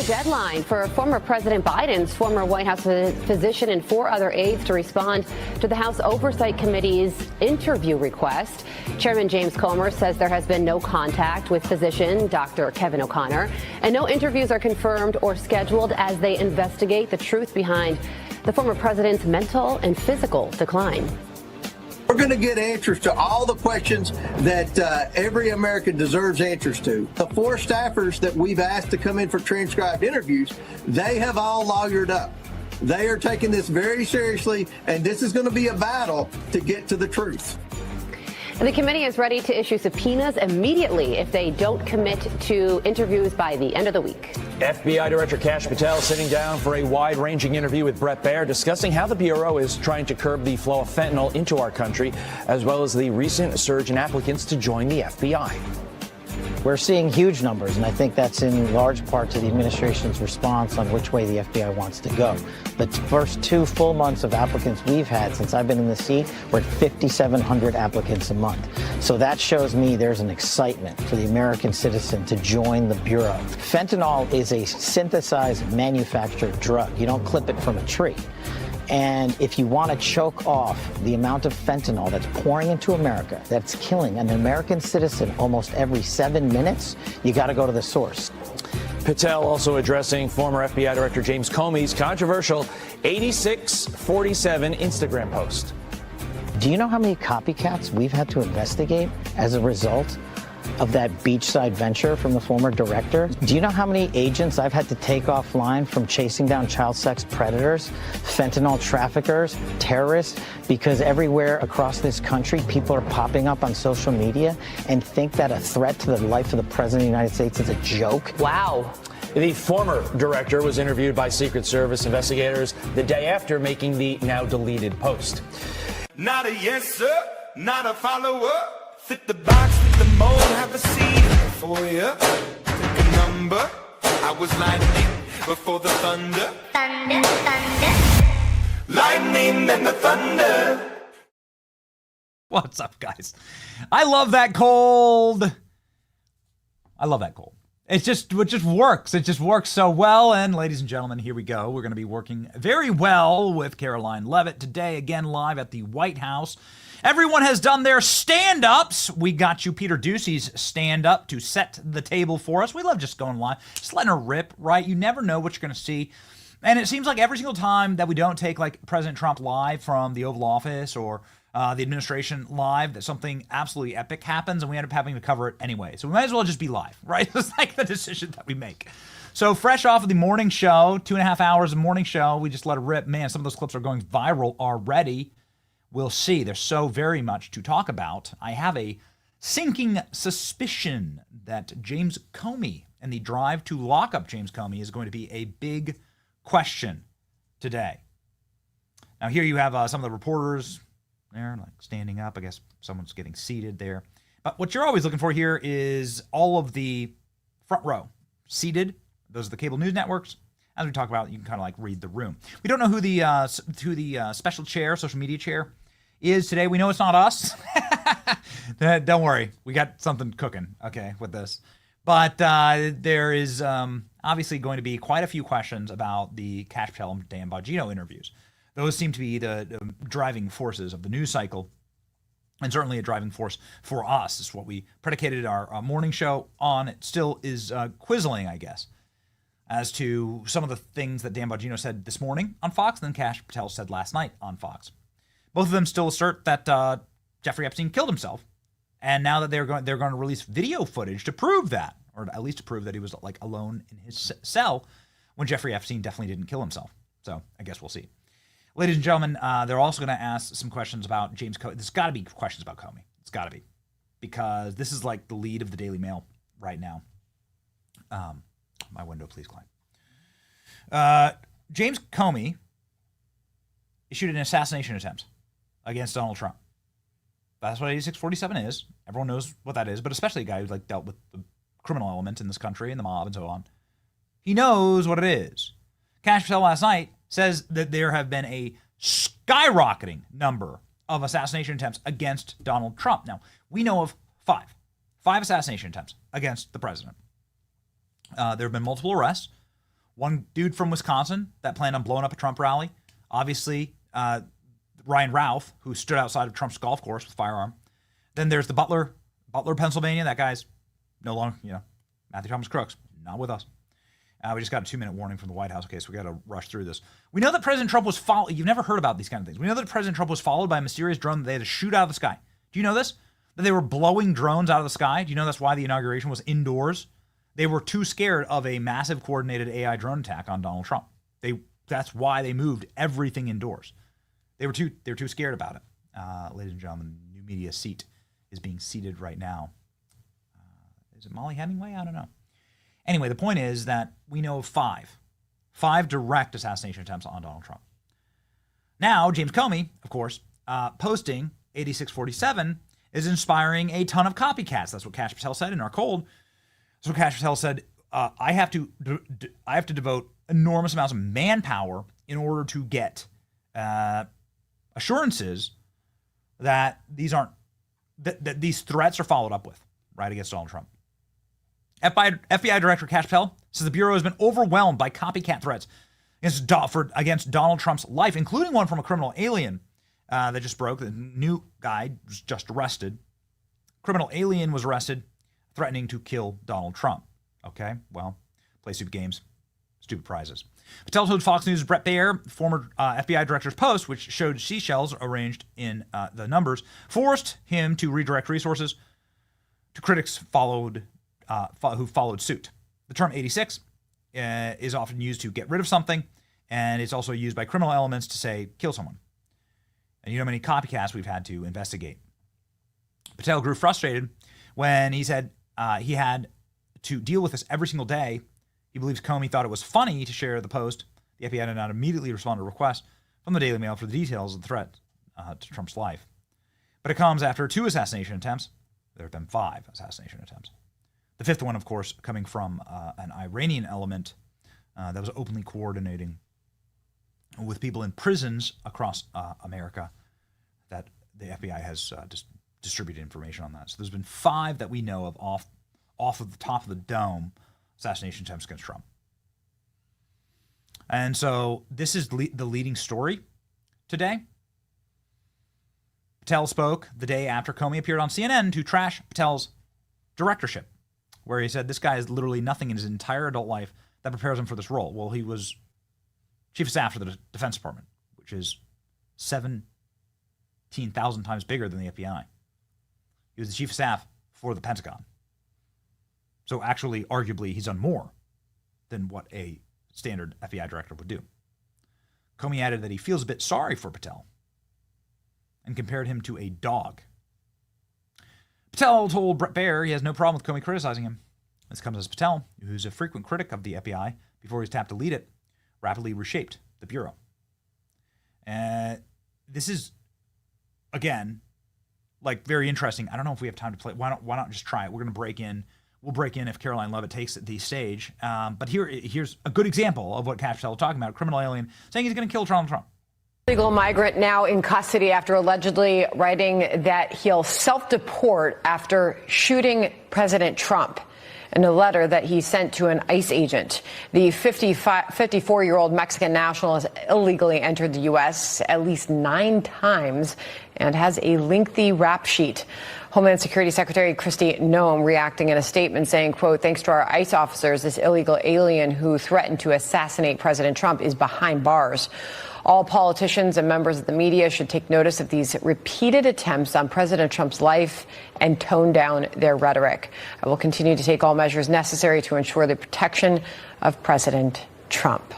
the deadline for former President Biden's former White House physician and 4 other aides to respond to the House Oversight Committee's interview request. Chairman James Comer says there has been no contact with physician Dr. Kevin O'Connor, and no interviews are confirmed or scheduled as they investigate the truth behind the former president's mental and physical decline. We're going to get answers to all the questions that every American deserves answers to. The 4 staffers that we've asked to come in for transcribed interviews, they have all lawyered up. They are taking this very seriously, and this is going to be a battle to get to the truth. The committee is ready to issue subpoenas immediately if they don't commit to interviews by the end of the week. FBI Director Kash Patel sitting down for a wide-ranging interview with Bret Baier, discussing how the Bureau is trying to curb the flow of fentanyl into our country, as well as the recent surge in applicants to join the FBI. We're seeing huge numbers, and I think that's in large part to the administration's response on which way the FBI wants to go. The first 2 full months of applicants we've had since I've been in the seat, we're at 5,700 applicants a month. So that shows me there's an excitement for the American citizen to join the Bureau. Fentanyl is a synthesized manufactured drug. You don't clip it from a tree. And if you want to choke off the amount of fentanyl that's pouring into America, that's killing an American citizen almost every 7 minutes, you got to go to the source. Patel also addressing former FBI Director James Comey's controversial 8647 Instagram post. Do you know how many copycats we've had to investigate as a result of that beachside venture from the former director? Do you know how many agents I've had to take offline from chasing down child sex predators, fentanyl traffickers, terrorists? Because everywhere across this country, people are popping up on social media and think that a threat to the life of the President of the United States is a joke. Wow. The former director was interviewed by Secret Service investigators the day after making the now deleted post. Not a yes, sir, not a follower. Fit the box, fit the mold, have a seat for you. Take a number. I was lightning before the thunder. Thunder, thunder. Lightning and the thunder. What's up, guys? I love that cold. I love that cold. It just works. It just works so well. And ladies and gentlemen, here we go. We're going to be working very well with Karoline Leavitt today, again live at the White House. Everyone has done their stand-ups. We got you Peter Ducey's stand-up to set the table for us. We love just going live, just letting her rip, right? You never know what you're going to see. And it seems like every single time that we don't take like President Trump live from the Oval Office or the administration live, that something absolutely epic happens and we end up having to cover it anyway. So we might as well just be live, right? It's like the decision that we make. So fresh off of the morning show, 2.5 hours of morning show, we just let it rip. Man, some of those clips are going viral already. We'll see. There's so very much to talk about. I have a sinking suspicion that James Comey and the drive to lock up James Comey is going to be a big question today. Now here you have some of the reporters there, like standing up. I guess someone's getting seated there. But what you're always looking for here is all of the front row seated. Those are the cable news networks. As we talk about, you can kind of like read the room. We don't know who the special chair, social media chair, is today. We know it's not us. Don't worry, we got something cooking, okay, with this. But there is obviously going to be quite a few questions about the Kash Patel and Dan Bongino interviews. Those seem to be the driving forces of the news cycle, and certainly a driving force for us. It's what we predicated our morning show on. It still is quizzling, I guess, as to some of the things that Dan Bongino said this morning on Fox and then Kash Patel said last night on Fox. Both of them still assert that Jeffrey Epstein killed himself, and now that they're going to release video footage to prove that, or at least to prove that he was like alone in his cell when Jeffrey Epstein definitely didn't kill himself. So I guess we'll see. Ladies and gentlemen, they're also going to ask some questions about James Comey. There's got to be questions about Comey. It's got to be, because this is like the lead of the Daily Mail right now. My window, please, Klein. James Comey issued an assassination attempt against Donald Trump. That's what 8647 is. Everyone knows what that is, but especially a guy who's like dealt with the criminal element in this country and the mob and so on. He knows what it is. Kash Patel last night says that there have been a skyrocketing number of assassination attempts against Donald Trump. Now, we know of five assassination attempts against the president. There have been multiple arrests. One dude from Wisconsin that planned on blowing up a Trump rally. Obviously, Ryan Ralph, who stood outside of Trump's golf course with a firearm. Then there's the Butler, Pennsylvania. That guy's no longer, Matthew Thomas Crooks, not with us. We just got a 2-minute warning from the White House. Okay, so we got to rush through this. We know that President Trump was followed. You've never heard about these kind of things. We know that President Trump was followed by a mysterious drone that they had to shoot out of the sky. Do you know this? That they were blowing drones out of the sky? Do you know that's why the inauguration was indoors? They were too scared of a massive coordinated AI drone attack on Donald Trump. That's why they moved everything indoors. They were too scared about it. Ladies and gentlemen, new media seat is being seated right now. Is it Molly Hemingway? I don't know. Anyway, the point is that we know of five direct assassination attempts on Donald Trump. Now, James Comey, of course, posting 8647 is inspiring a ton of copycats. That's what Kash Patel said in our cold. So Kash Patel said, I have to devote enormous amounts of manpower in order to get assurances that these threats are followed up with, right, against Donald Trump. FBI Director Kash Patel says the Bureau has been overwhelmed by copycat threats against Donald Trump's life, including one from a criminal alien that just broke. The new guy was just arrested. Criminal alien was arrested, threatening to kill Donald Trump. Okay, well, play stupid games, stupid prizes. Patel told Fox News' Brett Baier, former FBI director's post, which showed seashells arranged in the numbers, forced him to redirect resources to critics who followed suit. The term 86 is often used to get rid of something, and it's also used by criminal elements to say, kill someone. And you know how many copycats we've had to investigate. Patel grew frustrated when he said he had to deal with this every single day. He believes Comey thought it was funny to share the post. The FBI did not immediately respond to a request from the Daily Mail for the details of the threat to Trump's life. But it comes after 2 assassination attempts. There have been 5 assassination attempts. The 5th one, of course, coming from an Iranian element that was openly coordinating with people in prisons across America that the FBI has distributed information on that. So there's been 5 that we know of off of the top of the dome assassination attempts against Trump. And so this is the leading story today. Patel spoke the day after Comey appeared on CNN to trash Patel's directorship, where he said this guy has literally nothing in his entire adult life that prepares him for this role. Well, he was chief of staff for the Defense Department, which is 17,000 times bigger than the FBI. He was the chief of staff for the Pentagon. So actually, arguably, he's done more than what a standard FBI director would do. Comey added that he feels a bit sorry for Patel and compared him to a dog. Patel told Brett Baier he has no problem with Comey criticizing him. This comes as Patel, who's a frequent critic of the FBI before he was tapped to lead it, rapidly reshaped the Bureau. This is, again, like very interesting. I don't know if we have time to play. Why not just try it? We're going to break in. We'll break in if Karoline Leavitt takes the stage. But here's a good example of what Kash Patel was talking about. A criminal alien saying he's going to kill Donald Trump. Illegal migrant now in custody after allegedly writing that he'll self-deport after shooting President Trump. In a letter that he sent to an ICE agent, the 54-year-old Mexican national has illegally entered the U.S. at least 9 times and has a lengthy rap sheet. Homeland Security Secretary Kristi Noem reacting in a statement saying, quote, thanks to our ICE officers, this illegal alien who threatened to assassinate President Trump is behind bars. All politicians and members of the media should take notice of these repeated attempts on President Trump's life and tone down their rhetoric. I will continue to take all measures necessary to ensure the protection of President Trump.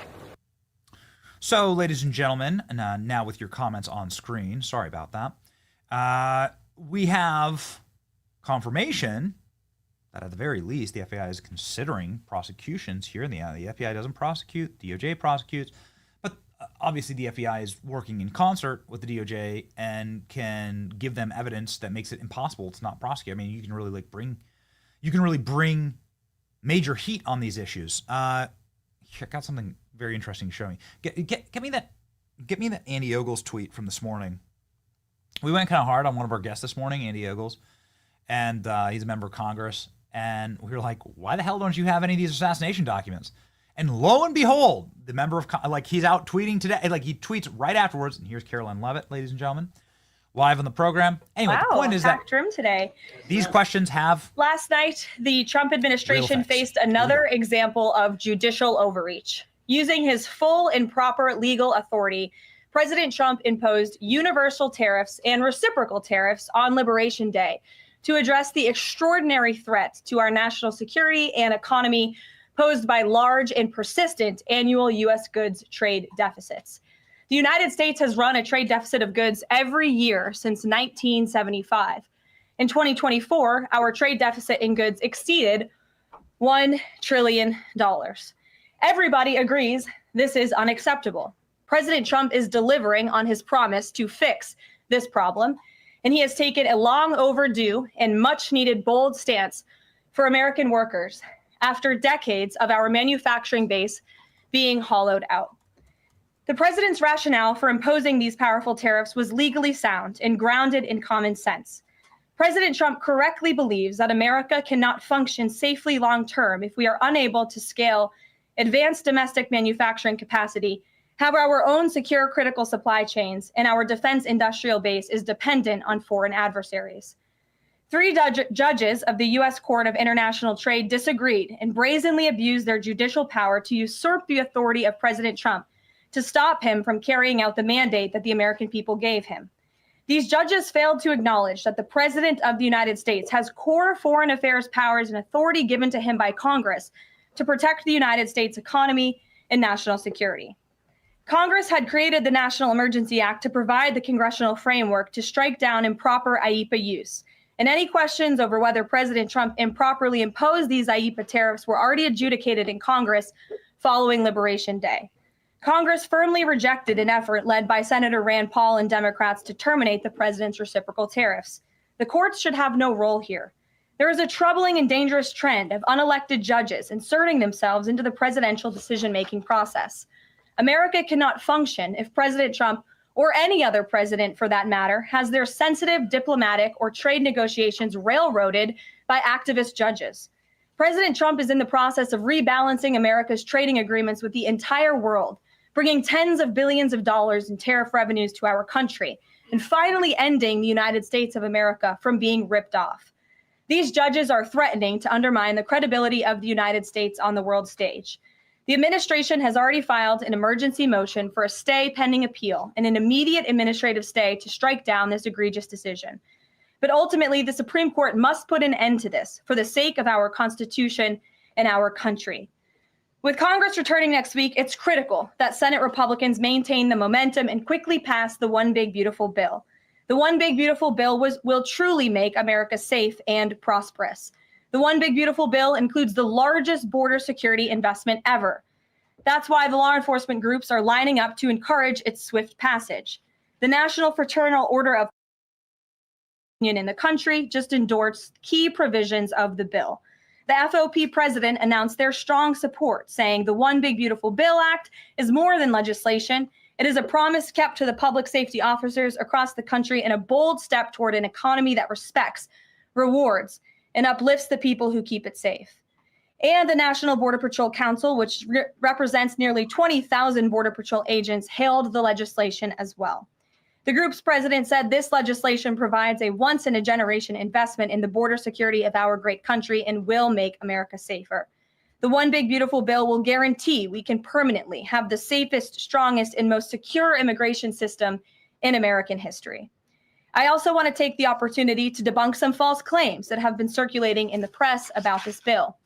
So, ladies and gentlemen, and now with your comments on screen, sorry about that, we have confirmation that at the very least the FBI is considering prosecutions here. The FBI doesn't prosecute, DOJ prosecutes. Obviously, the FBI is working in concert with the DOJ and can give them evidence that makes it impossible to not prosecute. I mean, you can really bring major heat on these issues. I got something very interesting to show me. Get me that Andy Ogles tweet from this morning. We went kind of hard on one of our guests this morning, Andy Ogles, and he's a member of Congress. And we were like, why the hell don't you have any of these assassination documents? And lo and behold, the member of, he's out tweeting today. Like, he tweets right afterwards. And here's Karoline Leavitt, ladies and gentlemen, live on the program. Anyway, the point is that room today. These questions have. Last night, the Trump administration faced another example of judicial overreach. Using his full and proper legal authority, President Trump imposed universal tariffs and reciprocal tariffs on Liberation Day to address the extraordinary threat to our national security and economy posed by large and persistent annual U.S. goods trade deficits. The United States has run a trade deficit of goods every year since 1975. In 2024, our trade deficit in goods exceeded $1 trillion. Everybody agrees this is unacceptable. President Trump is delivering on his promise to fix this problem, and he has taken a long overdue and much needed bold stance for American workers after decades of our manufacturing base being hollowed out. The president's rationale for imposing these powerful tariffs was legally sound and grounded in common sense. President Trump correctly believes that America cannot function safely long-term if we are unable to scale advanced domestic manufacturing capacity, have our own secure critical supply chains, and our defense industrial base is dependent on foreign adversaries. 3 judges of the U.S. Court of International Trade disagreed and brazenly abused their judicial power to usurp the authority of President Trump to stop him from carrying out the mandate that the American people gave him. These judges failed to acknowledge that the President of the United States has core foreign affairs powers and authority given to him by Congress to protect the United States economy and national security. Congress had created the National Emergency Act to provide the congressional framework to strike down improper IEEPA use. And any questions over whether President Trump improperly imposed these IEEPA tariffs were already adjudicated in Congress following Liberation Day. Congress firmly rejected an effort led by Senator Rand Paul and Democrats to terminate the president's reciprocal tariffs. The courts should have no role here. There is a troubling and dangerous trend of unelected judges inserting themselves into the presidential decision-making process. America cannot function if President Trump, or any other president for that matter, has their sensitive diplomatic or trade negotiations railroaded by activist judges. President Trump is in the process of rebalancing America's trading agreements with the entire world, bringing tens of billions of dollars in tariff revenues to our country, and finally ending the United States of America from being ripped off. These judges are threatening to undermine the credibility of the United States on the world stage. The administration has already filed an emergency motion for a stay pending appeal and an immediate administrative stay to strike down this egregious decision. But ultimately, the Supreme Court must put an end to this for the sake of our Constitution and our country. With Congress returning next week, it's critical that Senate Republicans maintain the momentum and quickly pass the One Big Beautiful Bill. The One Big Beautiful Bill will truly make America safe and prosperous. The One Big Beautiful Bill includes the largest border security investment ever. That's why the law enforcement groups are lining up to encourage its swift passage. The National Fraternal Order of Union in the country just endorsed key provisions of the bill. The FOP president announced their strong support, saying the One Big Beautiful Bill Act is more than legislation. It is a promise kept to the public safety officers across the country and a bold step toward an economy that respects, rewards, and uplifts the people who keep it safe. And the National Border Patrol Council, which represents nearly 20,000 Border Patrol agents, hailed the legislation as well. The group's president said this legislation provides a once-in-a-generation investment in the border security of our great country and will make America safer. The One Big Beautiful Bill will guarantee we can permanently have the safest, strongest, and most secure immigration system in American history. I also want to take the opportunity to debunk some false claims that have been circulating in the press about this bill.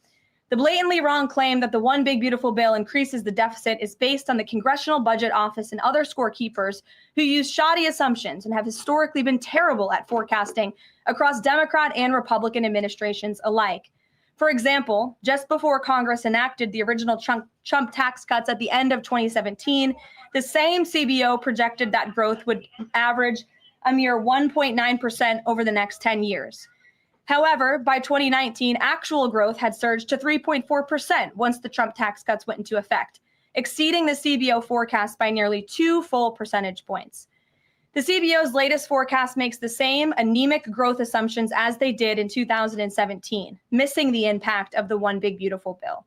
The blatantly wrong claim that the One Big Beautiful Bill increases the deficit is based on the Congressional Budget Office and other scorekeepers who use shoddy assumptions and have historically been terrible at forecasting across Democrat and Republican administrations alike. For example, just before Congress enacted the original Trump tax cuts at the end of 2017, the same CBO projected that growth would average a mere 1.9% over the next 10 years. However, by 2019, actual growth had surged to 3.4% once the Trump tax cuts went into effect, exceeding the CBO forecast by nearly 2 full percentage points. The CBO's latest forecast makes the same anemic growth assumptions as they did in 2017, missing the impact of the One Big Beautiful Bill.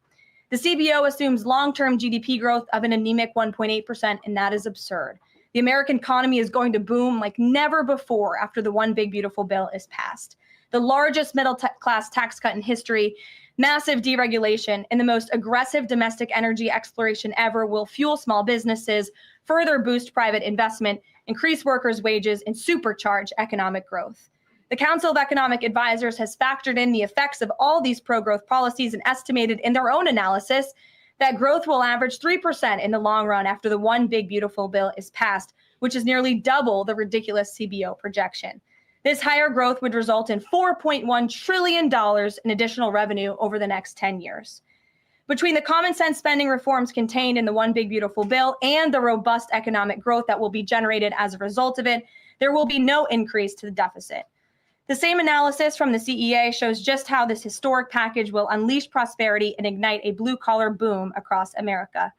The CBO assumes long-term GDP growth of an anemic 1.8%, and that is absurd. The American economy is going to boom like never before after the One Big Beautiful Bill is passed. The largest middle-class tax cut in history, massive deregulation, and the most aggressive domestic energy exploration ever will fuel small businesses, further boost private investment, increase workers' wages, and supercharge economic growth. The Council of Economic Advisors has factored in the effects of all these pro-growth policies and estimated in their own analysis that growth will average 3% in the long run after the One Big Beautiful Bill is passed, which is nearly double the ridiculous CBO projection. This higher growth would result in $4.1 trillion in additional revenue over the next 10 years. Between the common sense spending reforms contained in the One Big Beautiful Bill and the robust economic growth that will be generated as a result of it, there will be no increase to the deficit. The same analysis from the CEA shows just how this historic package will unleash prosperity and ignite a blue-collar boom across America.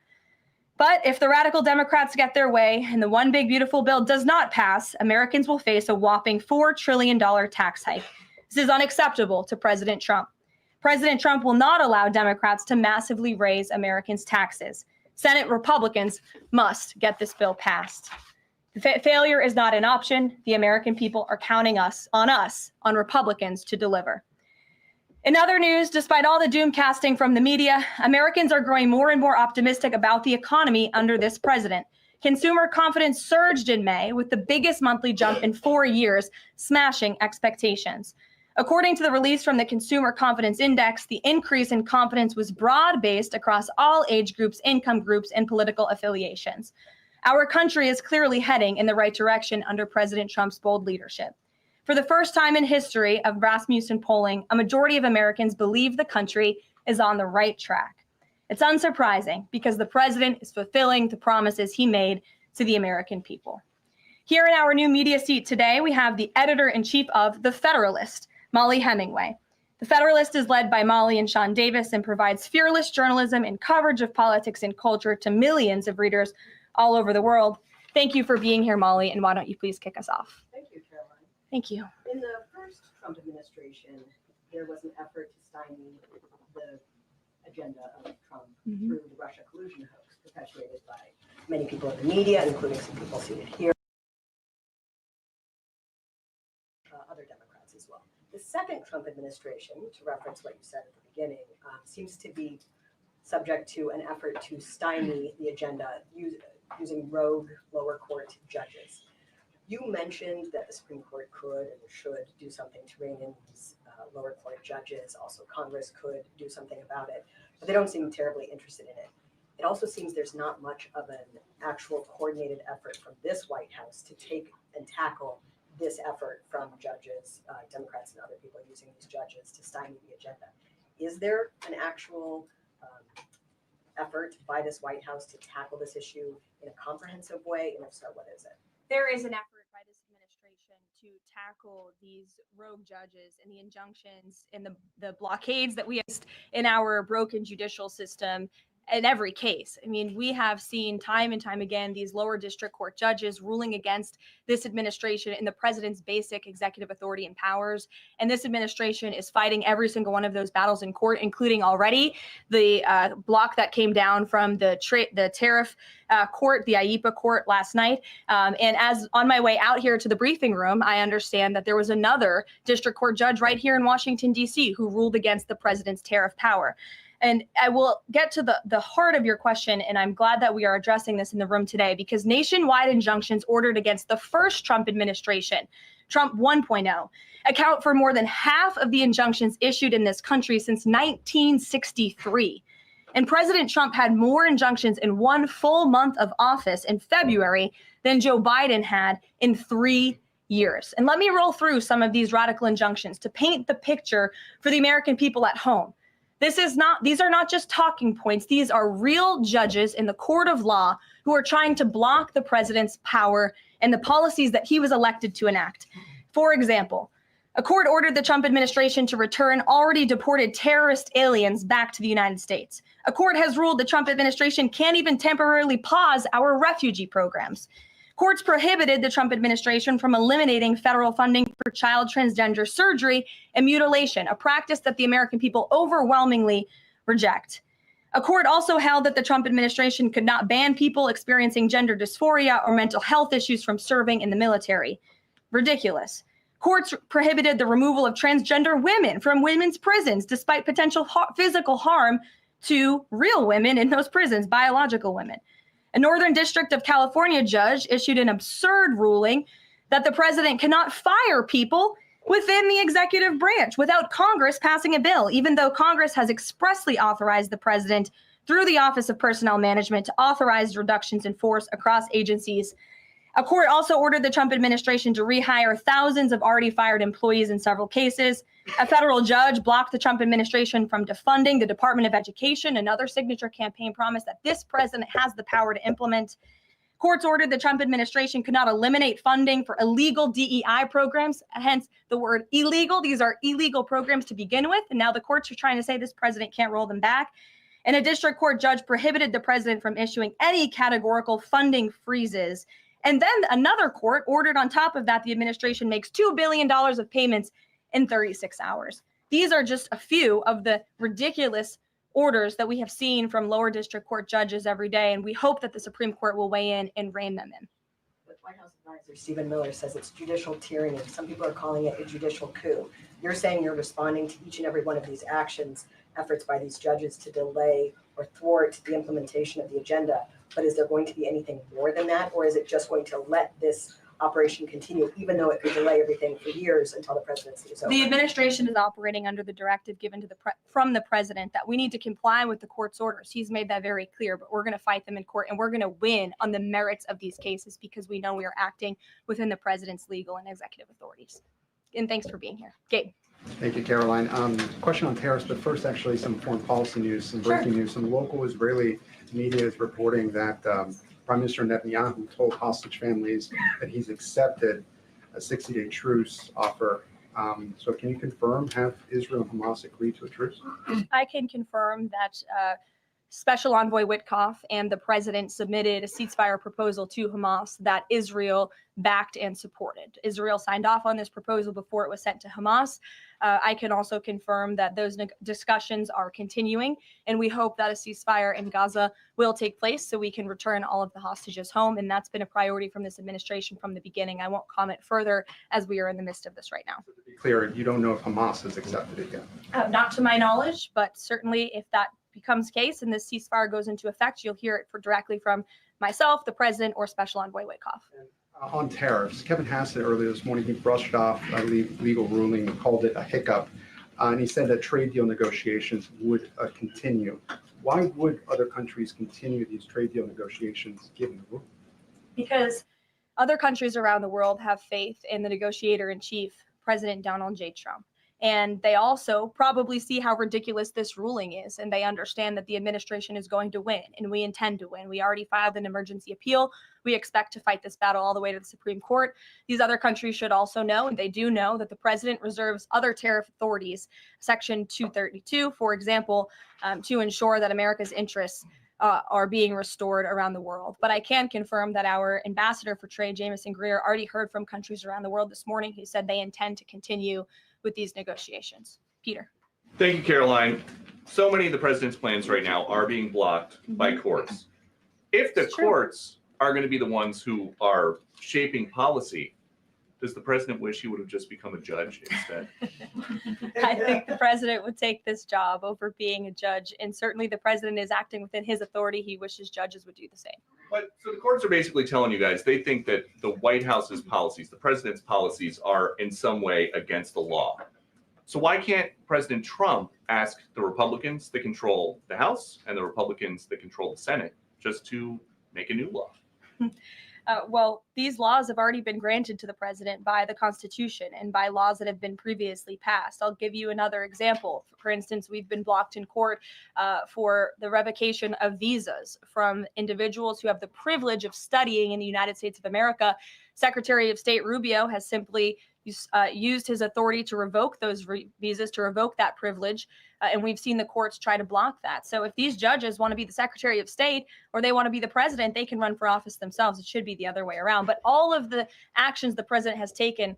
But if the radical Democrats get their way and the One Big Beautiful Bill does not pass, Americans will face a whopping $4 trillion tax hike. This is unacceptable to President Trump. President Trump will not allow Democrats to massively raise Americans' taxes. Senate Republicans must get this bill passed. Failure is not an option. The American people are counting on Republicans to deliver. In other news, despite all the doom casting from the media, Americans are growing more and more optimistic about the economy under this president. Consumer confidence surged in May with the biggest monthly jump in 4 years, smashing expectations. According to the release from the Consumer Confidence Index, the increase in confidence was broad-based across all age groups, income groups, and political affiliations. Our country is clearly heading in the right direction under President Trump's bold leadership. For the first time in history of Rasmussen polling, a majority of Americans believe the country is on the right track. It's unsurprising because the president is fulfilling the promises he made to the American people. Here in our new media seat today, we have the editor-in-chief of The Federalist, Molly Hemingway. The Federalist is led by Molly and Sean Davis and provides fearless journalism and coverage of politics and culture to millions of readers all over the world. Thank you for being here, Molly, and why don't you please kick us off? Thank you, Caroline. Thank you. In the first Trump administration, there was an effort to stymie the agenda of Trump through the Russia collusion hoax perpetuated by many people in the media, including some people seated here, other Democrats as well. The second Trump administration, to reference what you said at the beginning, seems to be subject to an effort to stymie the agenda using rogue lower court judges. You mentioned that the Supreme Court could and should do something to rein in these lower court judges. Also, Congress could do something about it, but they don't seem terribly interested in it. It also seems there's not much of an actual coordinated effort from this White House to take and tackle this effort from judges, Democrats and other people using these judges to stymie the agenda. Is there an actual effort by this White House to tackle this issue in a comprehensive way? And if so, what is it? There is an effort by this administration to tackle these rogue judges and the injunctions and the blockades that we have in our broken judicial system in every case. I mean, we have seen time and time again these lower district court judges ruling against this administration and the president's basic executive authority and powers. And this administration is fighting every single one of those battles in court, including already the block that came down from the tariff court, the IEPA court last night. And as on my way out here to the briefing room, I understand that there was another district court judge right here in Washington, D.C., who ruled against the president's tariff power. And I will get to the heart of your question, and I'm glad that we are addressing this in the room today, because nationwide injunctions ordered against the first Trump administration, Trump 1.0, account for more than half of the injunctions issued in this country since 1963. And President Trump had more injunctions in one full month of office in February than Joe Biden had in 3 years. And let me roll through some of these radical injunctions to paint the picture for the American people at home. These are not just talking points. These are real judges in the court of law who are trying to block the president's power and the policies that he was elected to enact. For example, a court ordered the Trump administration to return already deported terrorist aliens back to the United States. A court has ruled the Trump administration can't even temporarily pause our refugee programs. Courts prohibited the Trump administration from eliminating federal funding for child transgender surgery and mutilation, a practice that the American people overwhelmingly reject. A court also held that the Trump administration could not ban people experiencing gender dysphoria or mental health issues from serving in the military. Ridiculous. Courts prohibited the removal of transgender women from women's prisons despite potential physical harm to real women in those prisons, biological women. A Northern District of California judge issued an absurd ruling that the president cannot fire people within the executive branch without Congress passing a bill, even though Congress has expressly authorized the president through the Office of Personnel Management to authorize reductions in force across agencies. A court also ordered the Trump administration to rehire thousands of already fired employees in several cases. A federal judge blocked the Trump administration from defunding the Department of Education, another signature campaign promise that this president has the power to implement. Courts ordered the Trump administration could not eliminate funding for illegal DEI programs, hence the word illegal. These are illegal programs to begin with, and now the courts are trying to say this president can't roll them back. And a district court judge prohibited the president from issuing any categorical funding freezes. And then another court ordered on top of that the administration makes $2 billion of payments in 36 hours. These are just a few of the ridiculous orders that we have seen from lower district court judges every day, and we hope that the Supreme Court will weigh in and rein them in. But White House advisor Stephen Miller says it's judicial tyranny. Some people are calling it a judicial coup. You're saying you're responding to each and every one of these actions, efforts by these judges to delay or thwart the implementation of the agenda. But is there going to be anything more than that, or is it just going to let this operation continue, even though it could delay everything for years until the presidency is over? The administration is operating under the directive given to from the president that we need to comply with the court's orders. He's made that very clear, but we're going to fight them in court, and we're going to win on the merits of these cases because we know we are acting within the president's legal and executive authorities. And thanks for being here. Gabe. Thank you, Karoline. Question on tariffs, but first, actually, some foreign policy news, some breaking news. Some local Israeli media is reporting that Prime Minister Netanyahu told hostage families that he's accepted a 60-day truce offer. So can you confirm, have Israel and Hamas agreed to a truce? I can confirm that Special Envoy Witkoff and the president submitted a ceasefire proposal to Hamas that Israel backed and supported. Israel signed off on this proposal before it was sent to Hamas. I can also confirm that those discussions are continuing, and we hope that a ceasefire in Gaza will take place so we can return all of the hostages home. And that's been a priority from this administration from the beginning. I won't comment further as we are in the midst of this right now. So to be clear, you don't know if Hamas has accepted it yet? Not to my knowledge, but certainly if that becomes case and this ceasefire goes into effect, you'll hear it directly from myself, the president, or Special Envoy Witkoff. On tariffs, Kevin Hassett earlier this morning, he brushed off a legal ruling and called it a hiccup. And he said that trade deal negotiations would continue. Why would other countries continue these trade deal negotiations given the ruling? Because other countries around the world have faith in the negotiator-in-chief, President Donald J. Trump. And they also probably see how ridiculous this ruling is, and they understand that the administration is going to win, and we intend to win. We already filed an emergency appeal. We expect to fight this battle all the way to the Supreme Court. These other countries should also know, and they do know, that the president reserves other tariff authorities, Section 232, for example, to ensure that America's interests are being restored around the world. But I can confirm that our ambassador for trade, Jamison Greer, already heard from countries around the world this morning who said they intend to continue with these negotiations. Peter. Thank you, Karoline. So many of the president's plans right now are being blocked by courts. If the courts are going to be the ones who are shaping policy, does the president wish he would have just become a judge instead? I think the president would take this job over being a judge, and certainly the president is acting within his authority. He wishes judges would do the same. But so the courts are basically telling you guys they think that the White House's policies, the president's policies, are in some way against the law. So why can't President Trump ask the Republicans that control the House and the Republicans that control the Senate just to make a new law? Well, these laws have already been granted to the president by the Constitution and by laws that have been previously passed. I'll give you another example. For instance, we've been blocked in court for the revocation of visas from individuals who have the privilege of studying in the United States of America. Secretary of State Rubio has simply used his authority to revoke those visas, to revoke that privilege. And we've seen the courts try to block that. So if these judges want to be the Secretary of State or they want to be the president, they can run for office themselves. It should be the other way around. But all of the actions the president has taken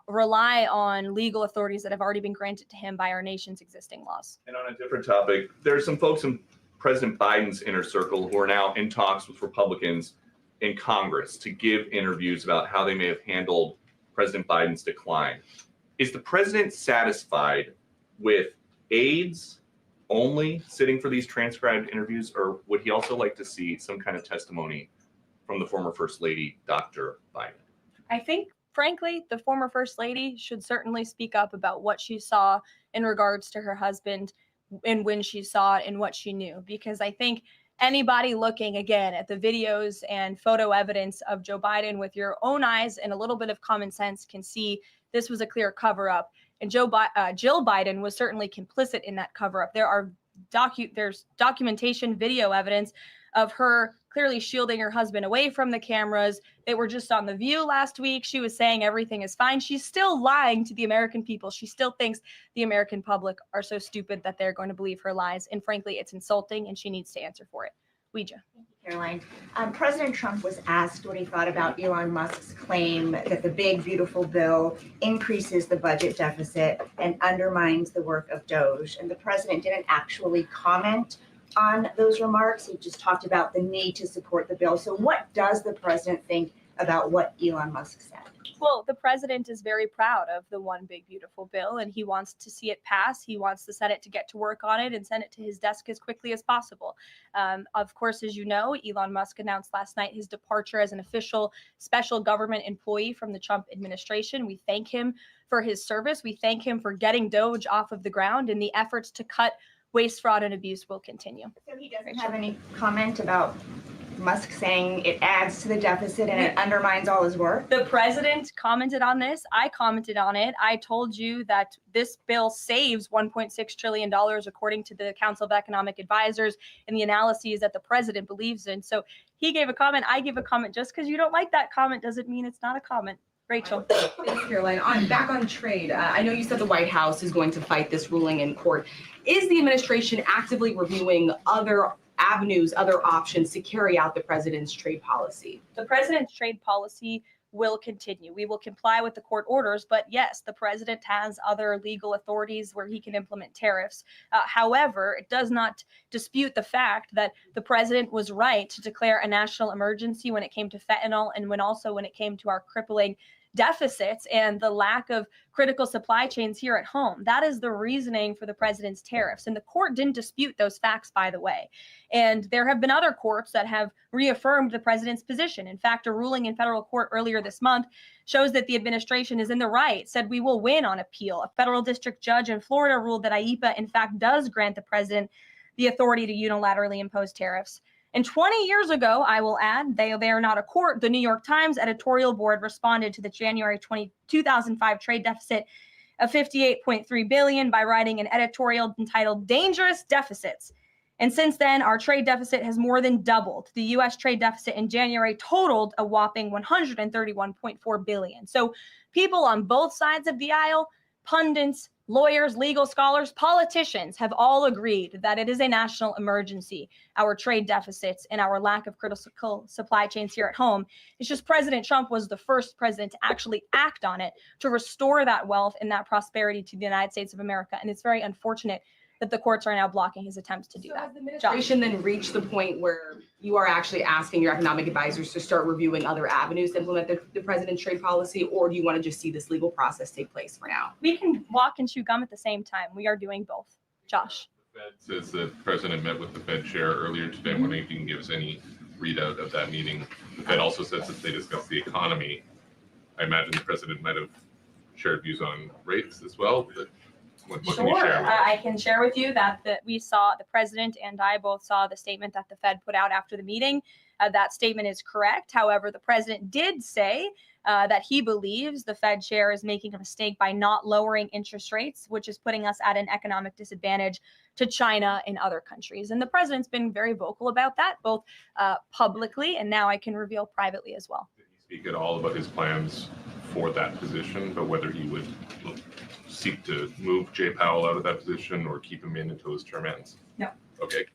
rely on legal authorities that have already been granted to him by our nation's existing laws. And on a different topic, there are some folks in President Biden's inner circle who are now in talks with Republicans in Congress to give interviews about how they may have handled President Biden's decline. Is the president satisfied with aides only sitting for these transcribed interviews, or would he also like to see some kind of testimony from the former First Lady, Dr. Biden? I think, frankly, the former First Lady should certainly speak up about what she saw in regards to her husband and when she saw it and what she knew, because I think anybody looking again at the videos and photo evidence of Joe Biden with your own eyes and a little bit of common sense can see this was a clear cover up. And Jill Biden was certainly complicit in that cover up. There's documentation, video evidence of her clearly shielding her husband away from the cameras. They were just on The View last week. She was saying everything is fine. She's still lying to the American people. She still thinks the American public are so stupid that they're going to believe her lies. And frankly, it's insulting and she needs to answer for it. Ouija. Thank you, Caroline. President Trump was asked what he thought about Elon Musk's claim that the big, beautiful bill increases the budget deficit and undermines the work of DOJ. And the president didn't actually comment on those remarks. He just talked about the need to support the bill. So what does the president think about what Elon Musk said? Well, the president is very proud of the one big beautiful bill, and he wants to see it pass. He wants the Senate to get to work on it and send it to his desk as quickly as possible. Of course, as you know, Elon Musk announced last night his departure as an official special government employee from the Trump administration. We thank him for his service. We thank him for getting DOJ off of the ground, and the efforts to cut waste, fraud, and abuse will continue. So he doesn't have any comment about Musk saying it adds to the deficit and it undermines all his work? The president commented on this. I commented on it. I told you that this bill saves $1.6 trillion, according to the Council of Economic Advisors, and the analyses that the president believes in. So he gave a comment. I give a comment. Just because you don't like that comment doesn't mean it's not a comment. Rachel. Thanks, Caroline. Back on trade. I know you said the White House is going to fight this ruling in court. Is the administration actively reviewing other avenues, other options to carry out the president's trade policy? The president's trade policy will continue. We will comply with the court orders, but yes, the president has other legal authorities where he can implement tariffs. However, it does not dispute the fact that the president was right to declare a national emergency when it came to fentanyl and when it came to our crippling deficits and the lack of critical supply chains here at home. That is the reasoning for the president's tariffs. And the court didn't dispute those facts, by the way. And there have been other courts that have reaffirmed the president's position. In fact, a ruling in federal court earlier this month shows that the administration is in the right, said we will win on appeal. A federal district judge in Florida ruled that IEEPA, in fact, does grant the president the authority to unilaterally impose tariffs. And 20 years ago, I will add, they are not a court, the New York Times editorial board responded to the January 2005 trade deficit of $58.3 billion by writing an editorial entitled Dangerous Deficits. And since then, our trade deficit has more than doubled. The U.S. trade deficit in January totaled a whopping $131.4 billion. So people on both sides of the aisle, pundits, lawyers, legal scholars, politicians have all agreed that it is a national emergency, our trade deficits and our lack of critical supply chains here at home. It's just President Trump was the first president to actually act on it, to restore that wealth and that prosperity to the United States of America. And it's very unfortunate that the courts are now blocking his attempts to do that. Has the administration then reached the point where you are actually asking your economic advisors to start reviewing other avenues to implement the president's trade policy, or do you want to just see this legal process take place for now? We can walk and chew gum at the same time. We are doing both. Josh. The Fed says the president met with the Fed chair earlier today. I'm wondering if you can give us any readout of that meeting. The Fed also says that they discussed the economy. I imagine the president might have shared views on rates as well. But what can you share with us? I can share with you that we saw, the president and I both saw the statement that the Fed put out after the meeting. That statement is correct. However, the president did say that he believes the Fed chair is making a mistake by not lowering interest rates, which is putting us at an economic disadvantage to China and other countries. And the president's been very vocal about that, both publicly and now I can reveal privately as well. Did he speak at all about his plans for that position, but whether he would seek to move Jay Powell out of that position or keep him in until his term ends? No. Okay.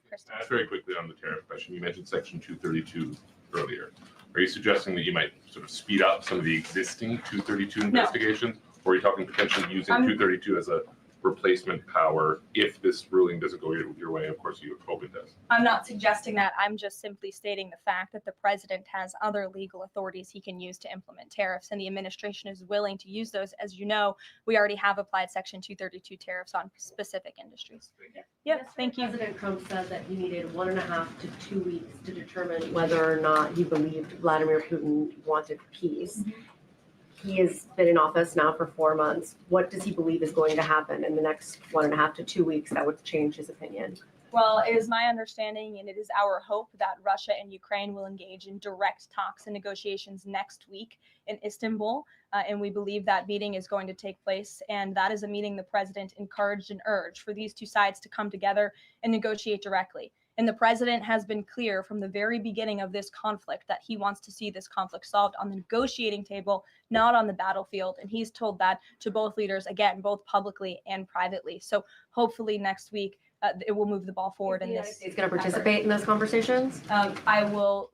Very quickly on the tariff question, you mentioned Section 232 earlier. Are you suggesting that you might sort of speed up some of the existing 232 investigations, or are you talking potentially using 232 as a replacement power if this ruling doesn't go your way. Of course, you hope it does. I'm not suggesting that. I'm just simply stating the fact that the president has other legal authorities he can use to implement tariffs, and the administration is willing to use those. As you know, we already have applied Section 232 tariffs on specific industries. Yeah, thank you. President Trump said that he needed 1.5 to 2 weeks to determine whether or not he believed Vladimir Putin wanted peace. He has been in office now for 4 months. What does he believe is going to happen in the next 1.5 to 2 weeks that would change his opinion? Well, it is my understanding and it is our hope that Russia and Ukraine will engage in direct talks and negotiations next week in Istanbul. And we believe that meeting is going to take place. And that is a meeting the president encouraged and urged for these two sides to come together and negotiate directly. And the president has been clear from the very beginning of this conflict that he wants to see this conflict solved on the negotiating table, not on the battlefield. And he's told that to both leaders, again, both publicly and privately. So hopefully next week, it will move the ball forward. Is the United States going to participate in those conversations?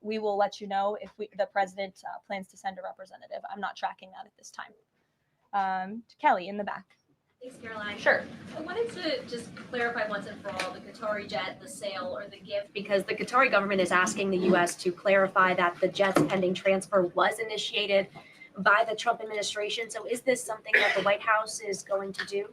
We will let you know if the president plans to send a representative. I'm not tracking that at this time. Kelly in the back. Thanks, Caroline. Sure. I wanted to just clarify once and for all the Qatari jet, the sale or the gift, because the Qatari government is asking the U.S. to clarify that the jet's pending transfer was initiated by the Trump administration. So is this something that the White House is going to do?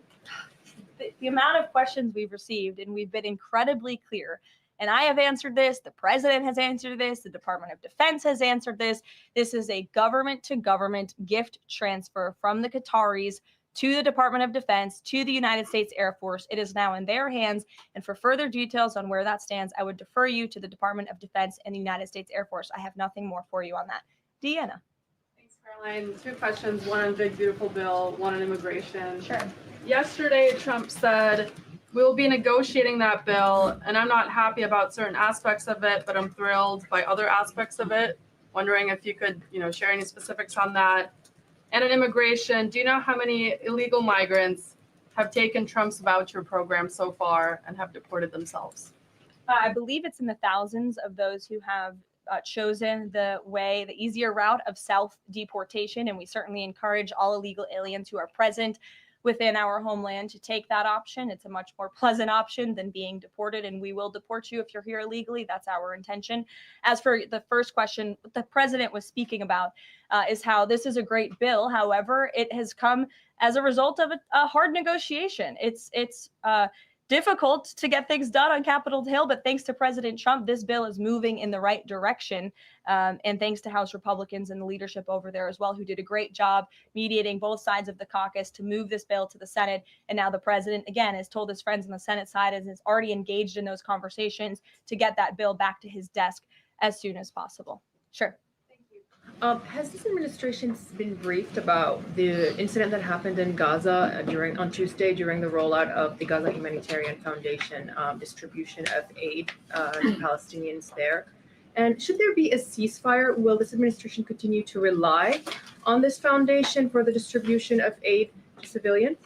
The amount of questions we've received, and we've been incredibly clear, and I have answered this, the president has answered this, the Department of Defense has answered this. This is a government-to-government gift transfer from the Qataris to the Department of Defense, to the United States Air Force. It is now in their hands. And for further details on where that stands, I would defer you to the Department of Defense and the United States Air Force. I have nothing more for you on that. Deanna. Thanks, Caroline. 2 questions, one on the big, beautiful bill, one on immigration. Sure. Yesterday, Trump said, we'll be negotiating that bill, and I'm not happy about certain aspects of it, but I'm thrilled by other aspects of it. Wondering if you could, share any specifics on that. And in immigration, do you know how many illegal migrants have taken Trump's voucher program so far and have deported themselves? I believe it's in the thousands of those who have chosen the easier route of self-deportation. And we certainly encourage all illegal aliens who are present within our homeland to take that option. It's a much more pleasant option than being deported, and we will deport you if you're here illegally. That's our intention. As for the first question, what the president was speaking about is how this is a great bill. However, it has come as a result of a hard negotiation. It's difficult to get things done on Capitol Hill, but thanks to President Trump, this bill is moving in the right direction. And thanks to House Republicans and the leadership over there as well, who did a great job mediating both sides of the caucus to move this bill to the Senate. And now the president, again, has told his friends on the Senate side and is already engaged in those conversations to get that bill back to his desk as soon as possible. Sure. Has this administration been briefed about the incident that happened in Gaza on Tuesday during the rollout of the Gaza Humanitarian Foundation distribution of aid to Palestinians there? And should there be a ceasefire, will this administration continue to rely on this foundation for the distribution of aid to civilians?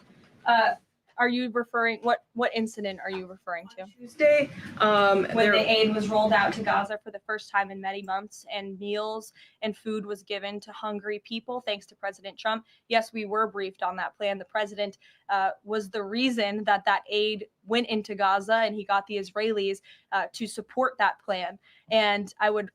Are you referring, what incident are you referring to? Tuesday, when the aid was rolled out to Gaza for the first time in many months, and meals and food was given to hungry people, thanks to President Trump. Yes, we were briefed on that plan. The president was the reason that aid went into Gaza, and he got the Israelis to support that plan. And I would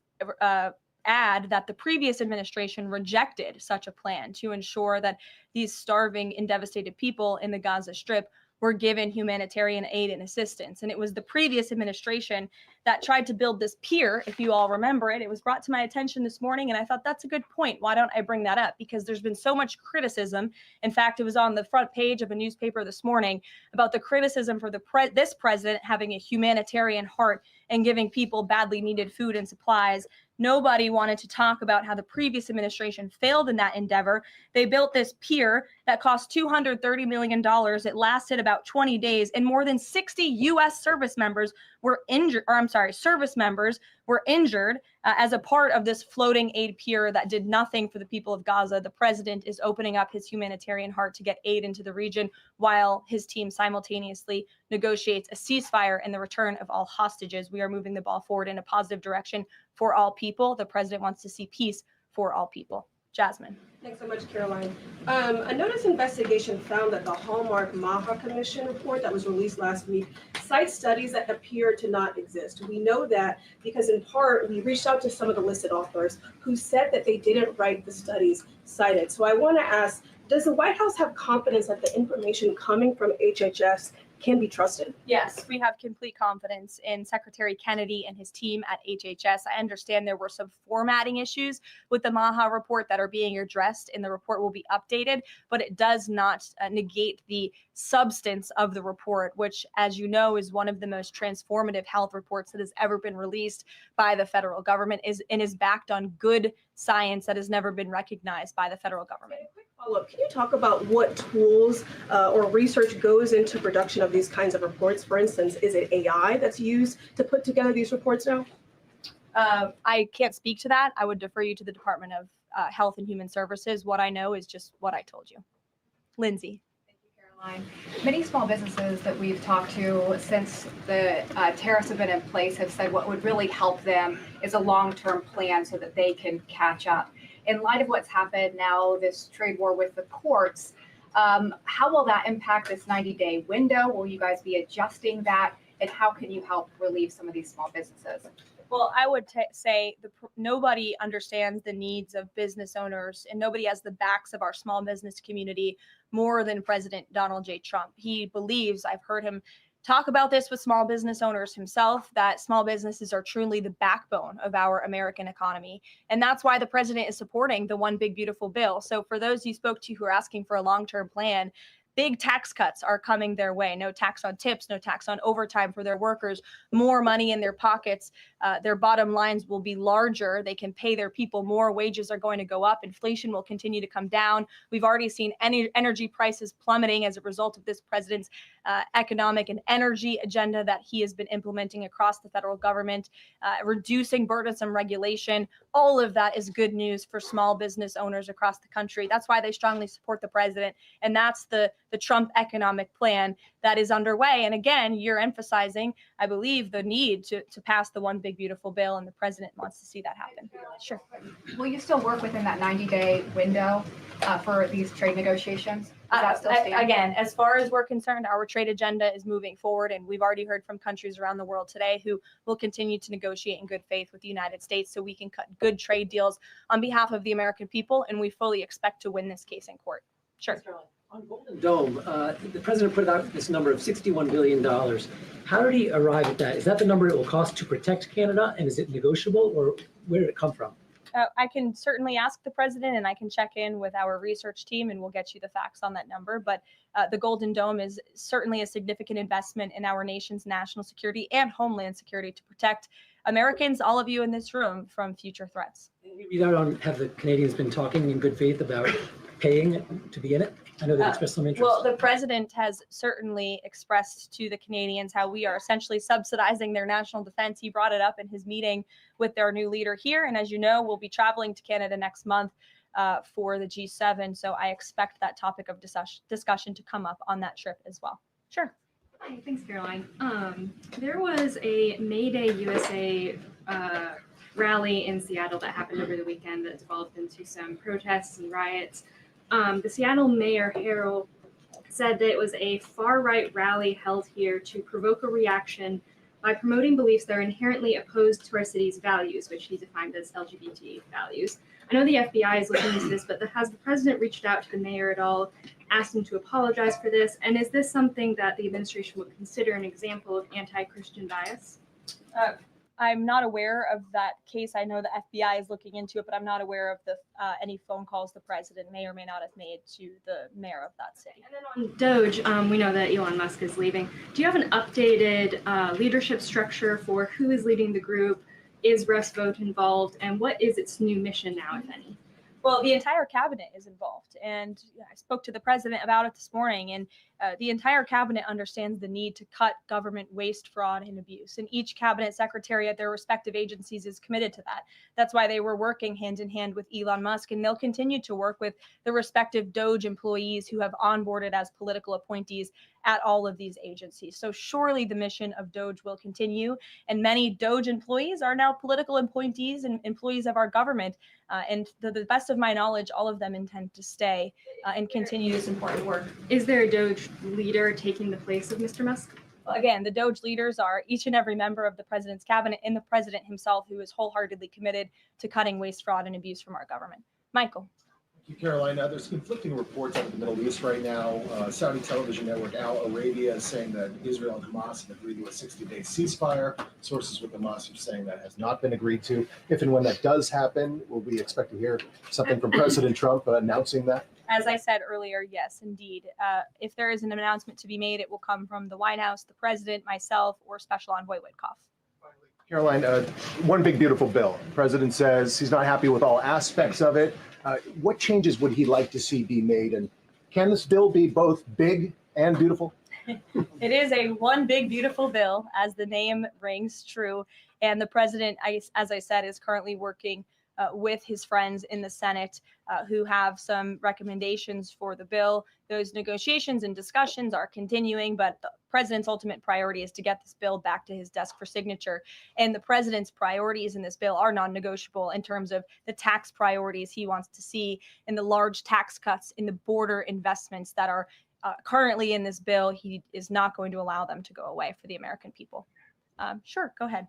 add that the previous administration rejected such a plan to ensure that these starving and devastated people in the Gaza Strip were given humanitarian aid and assistance. And it was the previous administration that tried to build this pier, if you all remember it. It was brought to my attention this morning, and I thought that's a good point. Why don't I bring that up? Because there's been so much criticism. In fact, it was on the front page of a newspaper this morning about the criticism for this president having a humanitarian heart and giving people badly needed food and supplies. Nobody wanted to talk about how the previous administration failed in that endeavor. They built this pier that cost $230 million. It lasted about 20 days, and more than 60 U.S. service members were injured, as a part of this floating aid pier that did nothing for the people of Gaza. The president is opening up his humanitarian heart to get aid into the region while his team simultaneously negotiates a ceasefire and the return of all hostages. We are moving the ball forward in a positive direction for all people. The president wants to see peace for all people. Jasmine. Thanks so much, Karoline. A notice investigation found that the Hallmark Maha Commission report that was released last week cites studies that appear to not exist. We know that because in part, we reached out to some of the listed authors who said that they didn't write the studies cited. So I want to ask, does the White House have confidence that the information coming from HHS can be trusted? Yes, we have complete confidence in Secretary Kennedy and his team at HHS. I understand there were some formatting issues with the Maha report that are being addressed, and the report will be updated, but it does not negate the substance of the report, which, as you know, is one of the most transformative health reports that has ever been released by the federal government and is backed on good science that has never been recognized by the federal government. Follow-up, can you talk about what tools or research goes into production of these kinds of reports? For instance, is it AI that's used to put together these reports now? I can't speak to that. I would defer you to the Department of Health and Human Services. What I know is just what I told you. Lindsay. Many small businesses that we've talked to since the tariffs have been in place have said what would really help them is a long-term plan so that they can catch up. In light of what's happened now, this trade war with the courts, how will that impact this 90-day window? Will you guys be adjusting that? And how can you help relieve some of these small businesses? Well, I would say nobody understands the needs of business owners, and nobody has the backs of our small business community more than President Donald J. Trump. He believes, I've heard him talk about this with small business owners himself, that small businesses are truly the backbone of our American economy. And that's why the president is supporting the One Big Beautiful Bill. So for those you spoke to who are asking for a long-term plan, big tax cuts are coming their way. No tax on tips, no tax on overtime for their workers, more money in their pockets. Their bottom lines will be larger. They can pay their people more. Wages are going to go up. Inflation will continue to come down. We've already seen energy prices plummeting as a result of this president's economic and energy agenda that he has been implementing across the federal government, reducing burdensome regulation. All of that is good news for small business owners across the country. That's why they strongly support the president. And that's the Trump economic plan that is underway. And again, you're emphasizing, I believe, the need to pass the One Big Beautiful Bill, and the president wants to see that happen. Sure. Will you still work within that 90-day window for these trade negotiations? Does that still stand? Again, as far as we're concerned, our trade agenda is moving forward, and we've already heard from countries around the world today who will continue to negotiate in good faith with the United States so we can cut good trade deals on behalf of the American people, and we fully expect to win this case in court. Sure. On Golden Dome, the president put out this number of $61 billion. How did he arrive at that? Is that the number it will cost to protect Canada, and is it negotiable, or where did it come from? I can certainly ask the president, and I can check in with our research team, and we'll get you the facts on that number. But the Golden Dome is certainly a significant investment in our nation's national security and homeland security to protect Americans, all of you in this room, from future threats. Have the Canadians been talking in good faith about paying to be in it? I know they expressed some interest. Well, the president has certainly expressed to the Canadians how we are essentially subsidizing their national defense. He brought it up in his meeting with their new leader here. And as you know, we'll be traveling to Canada next month for the G7. So I expect that topic of discussion to come up on that trip as well. Sure. Hi, thanks, Caroline. There was a May Day USA rally in Seattle that happened over the weekend that developed into some protests and riots. The Seattle Mayor Harrell said that it was a far-right rally held here to provoke a reaction by promoting beliefs that are inherently opposed to our city's values, which he defined as LGBT values. I know the FBI is looking into this, but has the president reached out to the mayor at all, asked him to apologize for this? And is this something that the administration would consider an example of anti-Christian bias? I'm not aware of that case. I know the FBI is looking into it, but I'm not aware of any phone calls the president may or may not have made to the mayor of that city. And then on Doge, we know that Elon Musk is leaving. Do you have an updated leadership structure for who is leading the group? Is Russ Vought involved? And what is its new mission now, if any? Well, the entire cabinet is involved, and I spoke to the president about it this morning. And the entire cabinet understands the need to cut government waste, fraud, and abuse. And each cabinet secretary at their respective agencies is committed to that. That's why they were working hand in hand with Elon Musk, and they'll continue to work with the respective DOGE employees who have onboarded as political appointees at all of these agencies. So surely the mission of DOGE will continue, and many DOGE employees are now political appointees and employees of our government. And to the best of my knowledge, all of them intend to stay and continue this important work. Is there a DOGE leader taking the place of Mr. Musk? Well, again, the DOGE leaders are each and every member of the president's cabinet and the president himself, who is wholeheartedly committed to cutting waste, fraud, and abuse from our government. Michael. Thank you, Karoline. There's conflicting reports out of the Middle East right now. Saudi television network Al Arabia is saying that Israel and Hamas have agreed to a 60-day ceasefire. Sources with Hamas are saying that has not been agreed to. If and when that does happen, will we expect to hear something from President Trump announcing that? As I said earlier, yes, indeed. If there is an announcement to be made, it will come from the White House, the president, myself, or Special Envoy Witkoff. Karoline, one big beautiful bill. The president says he's not happy with all aspects of it. What changes would he like to see be made? And can this bill be both big and beautiful? It is a one big, beautiful bill, as the name rings true. And the president, as I said, is currently working with his friends in the Senate who have some recommendations for the bill. Those negotiations and discussions are continuing, but the president's ultimate priority is to get this bill back to his desk for signature. And the president's priorities in this bill are non-negotiable in terms of the tax priorities he wants to see and the large tax cuts in the border investments that are currently in this bill. He is not going to allow them to go away for the American people. Sure, go ahead.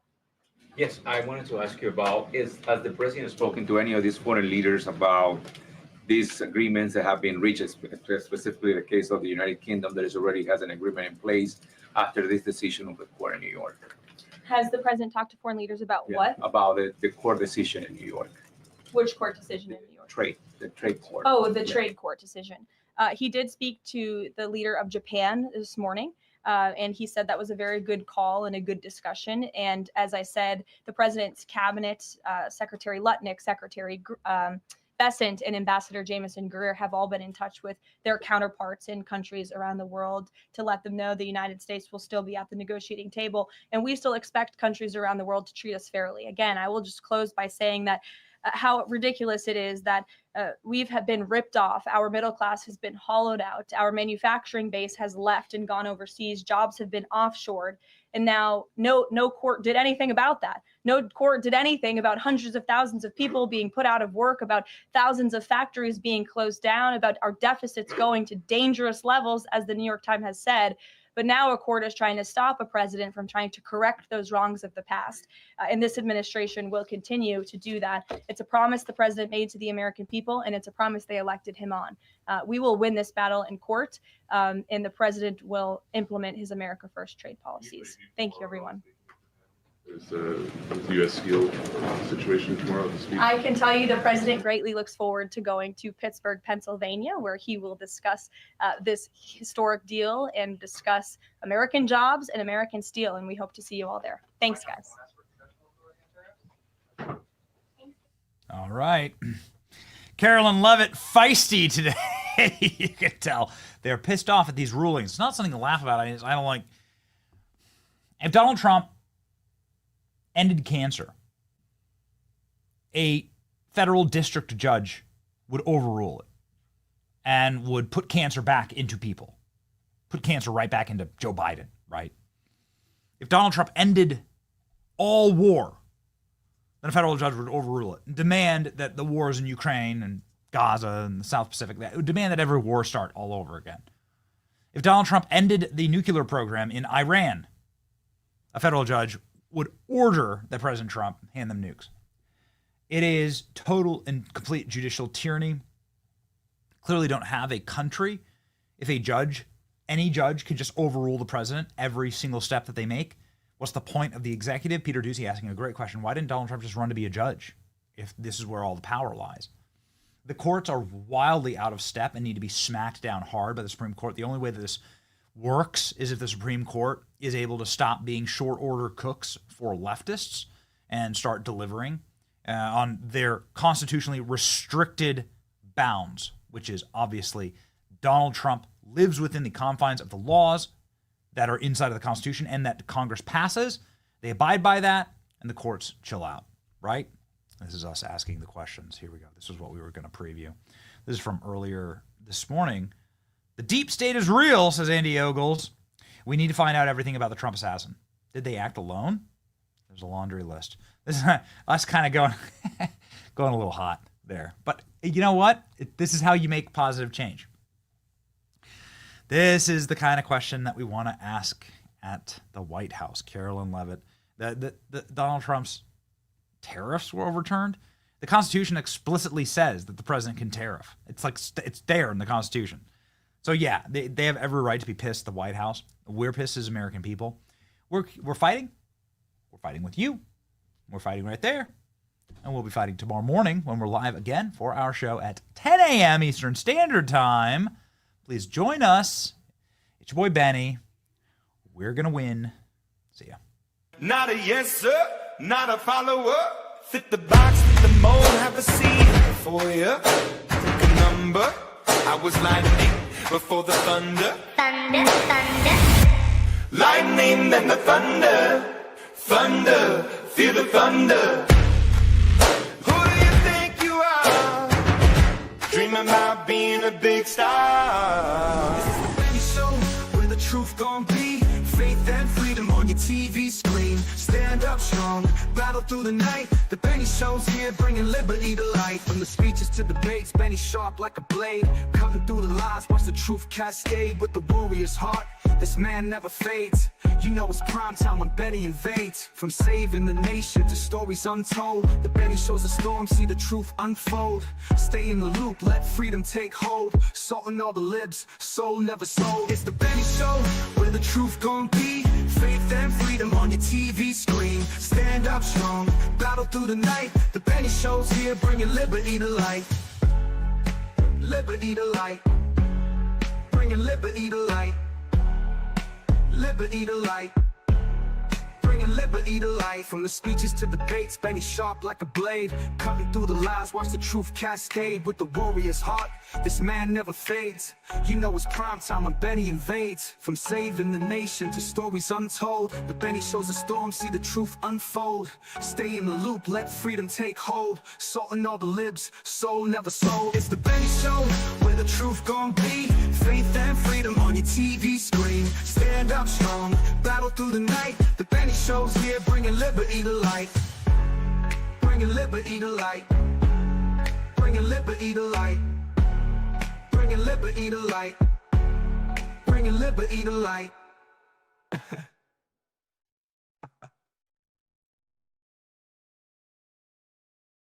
Yes, I wanted to ask you about, has the president spoken to any of these foreign leaders about these agreements that have been reached, specifically the case of the United Kingdom that already has an agreement in place after this decision of the court in New York? Has the president talked to foreign leaders about what? About the court decision in New York. Which court decision in New York? The trade court. Oh, the trade court decision. He did speak to the leader of Japan this morning. And he said that was a very good call and a good discussion. And as I said, the president's cabinet, Secretary Lutnick, Secretary Bessent, and Ambassador Jameson Greer have all been in touch with their counterparts in countries around the world to let them know the United States will still be at the negotiating table. And we still expect countries around the world to treat us fairly. Again, I will just close by saying that how ridiculous it is that we've been ripped off. Our middle class has been hollowed out. Our manufacturing base has left and gone overseas. Jobs have been offshored. And now no court did anything about that. No court did anything about hundreds of thousands of people being put out of work, about thousands of factories being closed down, about our deficits going to dangerous levels, as the New York Times has said. But now a court is trying to stop a president from trying to correct those wrongs of the past. And this administration will continue to do that. It's a promise the president made to the American people, and it's a promise they elected him on. We will win this battle in court, and the president will implement his America First trade policies. Thank you, everyone. There's the U.S. Steel situation tomorrow this week. I can tell you the president greatly looks forward to going to Pittsburgh, Pennsylvania, where he will discuss this historic deal and discuss American jobs and American steel. And we hope to see you all there. Thanks, guys. All right. Karoline Leavitt, feisty today. You can tell. They're pissed off at these rulings. It's not something to laugh about. I don't like. If Donald Trump ended cancer, a federal district judge would overrule it and would put cancer back into people, put cancer right back into Joe Biden, right? If Donald Trump ended all war, then a federal judge would overrule it and demand that the wars in Ukraine and Gaza and the South Pacific, that would demand that every war start all over again. If Donald Trump ended the nuclear program in Iran, a federal judge would order that President Trump hand them nukes. It is total and complete judicial tyranny. Clearly don't have a country if a judge, any judge, could just overrule the president every single step that they make. What's the point of the executive? Peter Doocy asking a great question. Why didn't Donald Trump just run to be a judge if this is where all the power lies? The courts are wildly out of step and need to be smacked down hard by the Supreme Court. The only way that this works is if the Supreme Court is able to stop being short order cooks for leftists and start delivering on their constitutionally restricted bounds, which is obviously Donald Trump lives within the confines of the laws that are inside of the Constitution and that Congress passes. They abide by that, and the courts chill out, right? This is us asking the questions. Here we go. This is what we were going to preview. This is from earlier this morning. The deep state is real, says Andy Ogles. We need to find out everything about the Trump assassin. Did they act alone? There's a laundry list. This is us kind of going a little hot there. But you know what? This is how you make positive change. This is the kind of question that we want to ask at the White House. Karoline Leavitt, the Donald Trump's tariffs were overturned. The Constitution explicitly says that the president can tariff. It's like it's there in the Constitution. So yeah, they have every right to be pissed at the White House. We're pissed as American people. We're fighting. We're fighting with you. We're fighting right there. And we'll be fighting tomorrow morning when we're live again for our show at 10 a.m. Eastern Standard Time. Please join us. It's your boy Benny. We're going to win. See ya. Not a yes, sir, not a follower. Fit the box, fit the mold, have a seat for you. Take a number. I was lightning before the thunder. Thunder, thunder. Lightning, then the thunder. Thunder, feel the thunder. Who do you think you are? Dreaming about being a big star. This is the Benny Show, where the truth gon' be. Faith and freedom on your TV screen. Stand up strong, battle through the night. The Benny Show's here, bringing liberty to light. From the speeches to debates, Benny sharp like a blade. Cutting through the lies, watch the truth cascade. With the warrior's heart, this man never fades. You know it's prime time when Benny invades. From saving the nation to stories untold, the Benny Show's a storm, see the truth unfold. Stay in the loop, let freedom take hold. Salting all the libs, soul never sold. It's the Benny Show, where the truth gon' be. Faith and freedom on your TV screen. Stand up strong, battle through the night. The Benny Show's here, bringing liberty to light. Liberty to light. Bringing liberty to light. Liberty to light. Bringing liberty to life. From the speeches to debates, Benny sharp like a blade. Cutting through the lies, watch the truth cascade. With the warrior's heart, this man never fades. You know it's prime time when Benny invades. From saving the nation to stories untold, the Benny Show's a storm, see the truth unfold. Stay in the loop, let freedom take hold. Salting all the libs, soul never sold. It's the Benny Show, where the truth gon' be. Faith and freedom on your TV screen. Stand up strong, battle through the night. The Benny Show's here, bringing liberty to light. Bringing liberty to light. Bringing liberty to light. Bringing liberty to light. Bringing liberty to light.